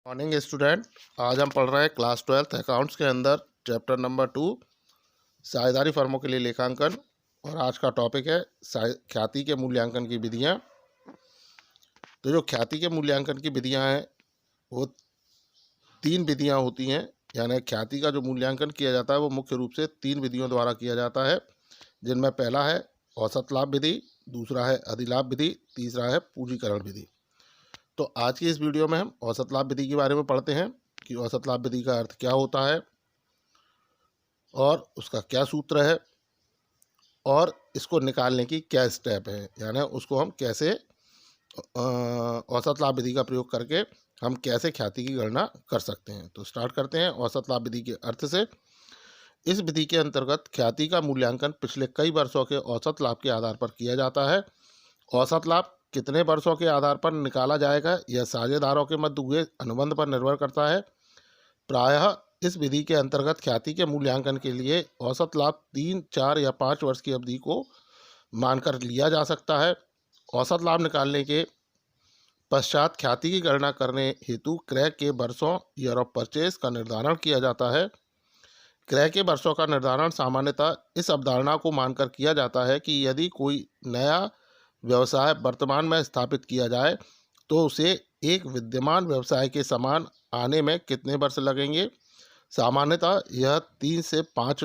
Morning student. आज हम पढ़ रहे हैं क्लास 12 अकाउंट्स के अंदर चैप्टर नंबर 2 साझेदारी फर्मों के लिए लेखांकन। और आज का टॉपिक है ख्याति के मूल्यांकन की विधियां। तो जो ख्याति के मूल्यांकन की विधियां हैं वो 3 विधियां होती हैं। यानी ख्याति का जो मूल्यांकन किया जाता है वो मुख्य रूप से 3 विधियों द्वारा किया जाता है, जिनमें पहला है औसत लाभ विधि, दूसरा है अधिलाभ विधि, तीसरा है पूंजीकरण विधि। तो आज की इस वीडियो में हम औसत लाभ विधि के बारे में पढ़ते हैं कि औसत लाभ विधि का अर्थ क्या होता है और उसका क्या सूत्र है और इसको निकालने की क्या स्टेप है, यानी उसको हम कैसे औसत लाभ विधि का प्रयोग करके हम कैसे ख्याति की गणना कर सकते हैं। तो स्टार्ट करते हैं औसत लाभ विधि के अर्थ से। इस विधि के अंतर्गत ख्याति का मूल्यांकन पिछले कई वर्षों के औसत लाभ के आधार पर किया जाता है। औसत लाभ कितने वर्षों के आधार पर निकाला जाएगा यह साझेदारों के मध्य हुए अनुबंध पर निर्भर करता है। प्रायः इस विधि के अंतर्गत ख्याति के मूल्यांकन के लिए औसत लाभ 3, 4 या 5 वर्ष की अवधि को मानकर लिया जा सकता है। औसत लाभ निकालने के पश्चात ख्याति की गणना करने हेतु क्रय के वर्षों ईयर ऑफ परचेज का निर्धारण किया जाता है। क्रय के वर्षों का निर्धारण सामान्यतः इस अवधारणा को मानकर किया जाता है कि यदि कोई नया व्यवसाय वर्तमान में स्थापित किया जाए तो उसे एक विद्यमान व्यवसाय के समान आने में कितने वर्ष लगेंगे। सामान्यतः यह 3 से 5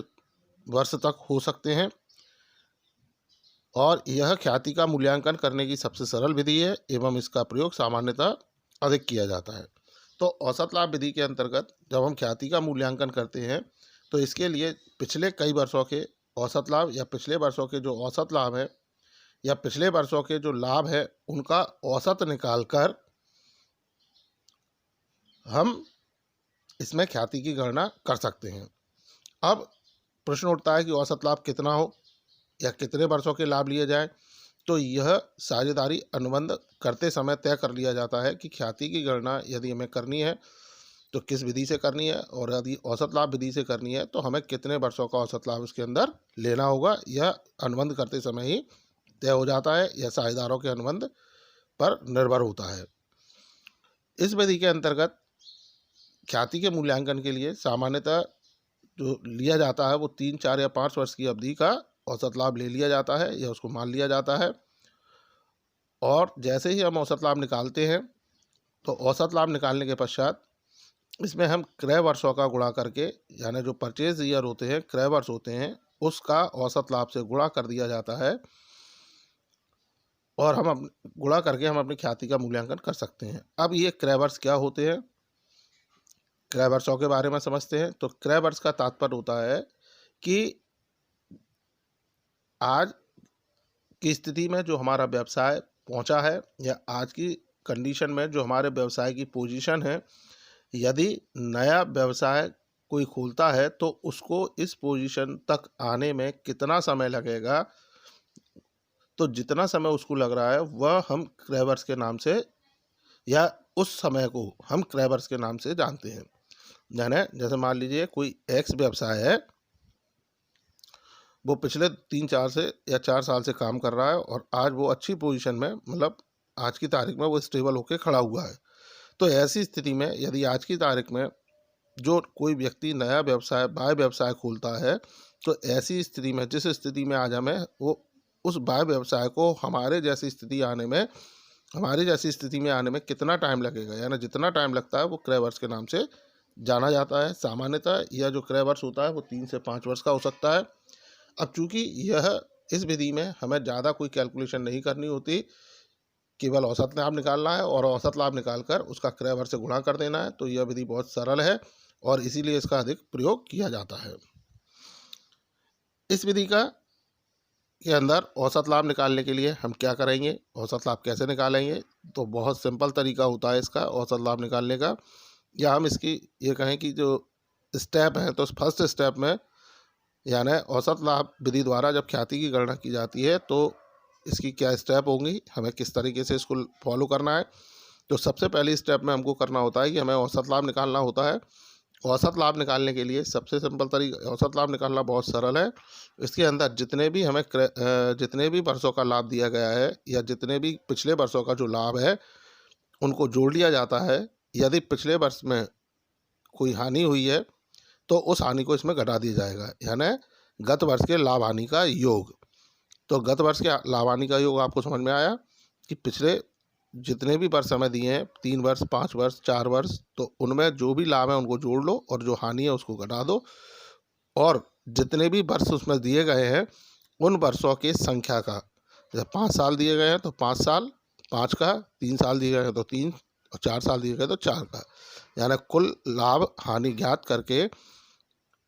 वर्ष तक हो सकते हैं और यह ख्याति का मूल्यांकन करने की सबसे सरल विधि है एवं इसका प्रयोग सामान्यतः अधिक किया जाता है। तो औसत लाभ विधि के अंतर्गत जब हम ख्याति का मूल्यांकन करते हैं तो इसके लिए पिछले कई वर्षों के औसत लाभ या पिछले वर्षों के जो औसत लाभ है या पिछले वर्षों के जो लाभ है उनका औसत निकालकर हम इसमें ख्याति की गणना कर सकते हैं। अब प्रश्न उठता है कि औसत लाभ कितना हो या कितने वर्षों के लाभ लिए जाएं। तो यह साझेदारी अनुबंध करते समय तय कर लिया जाता है कि ख्याति की गणना यदि हमें करनी है तो किस विधि से करनी है, और यदि औसत लाभ विधि से करनी है तो हमें कितने वर्षों का औसत लाभ इसके अंदर लेना होगा। यह अनुबंध करते समय ही तय हो जाता है, यह साझेदारों के अनुबंध पर निर्भर होता है। इस विधि के अंतर्गत ख्याति के मूल्यांकन के लिए सामान्यतः जो लिया जाता है वो 3, 4 या 5 वर्ष की अवधि का औसत लाभ ले लिया जाता है या उसको मान लिया जाता है। और जैसे ही हम औसत लाभ निकालते हैं तो औसत लाभ निकालने के पश्चात इसमें हम क्रय वर्षों का गुणा करके, यानी जो परचेज ईयर होते हैं, क्रय वर्ष होते हैं, उसका औसत लाभ से गुणा कर दिया जाता है और हम गुणा करके हम अपनी ख्याति का मूल्यांकन कर सकते हैं। अब ये क्रय वर्ष क्या होते हैं, क्रय वर्षों के बारे में समझते हैं। तो क्रय वर्ष का तात्पर्य होता है कि आज की स्थिति में जो हमारा व्यवसाय पहुंचा है या आज की कंडीशन में जो हमारे व्यवसाय की पोजीशन है, यदि नया व्यवसाय कोई खोलता है तो उसको इस पोजीशन तक आने में कितना समय लगेगा। तो जितना समय उसको लग रहा है वह हम क्रय वर्ष के नाम से या उस समय को हम क्रय वर्ष के नाम से जानते हैं। यानी जैसे मान लीजिए कोई एक्स व्यवसाय है, वो पिछले 3, 4 से या 4 साल से काम कर रहा है और आज वो अच्छी पोजीशन में, मतलब आज की तारीख में वो स्टेबल होकर खड़ा हुआ है। तो ऐसी स्थिति में यदि आज की तारीख में जो कोई व्यक्ति नया व्यवसाय बाह्य व्यवसाय खोलता है तो ऐसी स्थिति में, जिस स्थिति में आज हमें वो उस बाह्य व्यवसाय को हमारी जैसी स्थिति में आने में कितना टाइम लगेगा, यानी जितना टाइम लगता है वो क्रय वर्ष के नाम से जाना जाता है। सामान्यतः यह जो क्रय वर्ष होता है वो 3 से 5 वर्ष का हो सकता है। अब चूँकि इस विधि में हमें ज़्यादा कोई कैलकुलेशन नहीं करनी होती, केवल औसत लाभ निकालना है और औसत लाभ निकालकर उसका क्रय वर्ष से गुणा कर देना है। तो यह विधि बहुत सरल है और इसीलिए इसका अधिक प्रयोग किया जाता है। इस विधि के अंदर औसत लाभ निकालने के लिए हम क्या करेंगे, औसत लाभ कैसे निकालेंगे, तो बहुत सिंपल तरीका होता है इसका औसत लाभ निकालने का। या हम इसकी ये कहें कि जो स्टेप है, तो फर्स्ट स्टेप में यानी औसत लाभ विधि द्वारा जब ख्याति की गणना की जाती है तो इसकी क्या स्टेप होंगी, हमें किस तरीके से इसको फॉलो करना है। तो सबसे पहली स्टेप में हमको करना होता है कि हमें औसत लाभ निकालना होता है। औसत लाभ निकालने के लिए सबसे सिंपल तरीका, औसत लाभ निकालना बहुत सरल है। इसके अंदर जितने भी वर्षों का लाभ दिया गया है या जितने भी पिछले वर्षों का जो लाभ है उनको जोड़ लिया जाता है यदि पिछले वर्ष में कोई हानि हुई है तो उस हानि को इसमें घटा दिया जाएगा, यानी गत वर्ष के लाभ हानि का योग। तो गत वर्ष के लाभ हानि का योग आपको समझ में आया कि पिछले जितने भी वर्ष हमें दिए हैं, 3 वर्ष, 5 वर्ष, 4 वर्ष, तो उनमें जो भी लाभ है उनको जोड़ लो और जो हानि है उसको घटा दो, और जितने भी वर्ष उसमें दिए गए हैं उन वर्षों की संख्या का, जैसे 5 साल दिए गए हैं तो 5 साल 5 का, 3 साल दिए गए हैं तो 3, और 4 साल दिए गए तो 4 का, यानी कुल लाभ हानि ज्ञात करके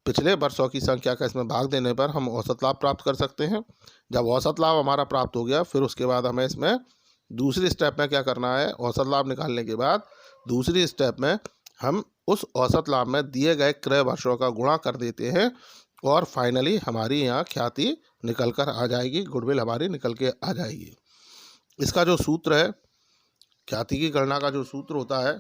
पिछले वर्षों की संख्या का इसमें भाग देने पर हम औसत लाभ प्राप्त कर सकते हैं। जब औसत लाभ हमारा प्राप्त हो गया, फिर उसके बाद हमें इसमें दूसरी स्टेप में क्या करना है, औसत लाभ निकालने के बाद दूसरी स्टेप में हम उस औसत लाभ में दिए गए क्रय वर्षों का गुणा कर देते हैं, और फाइनली हमारी यहाँ ख्याति निकल कर आ जाएगी, गुडविल हमारी निकल के आ जाएगी। इसका जो सूत्र है, ख्याति की गणना का जो सूत्र होता है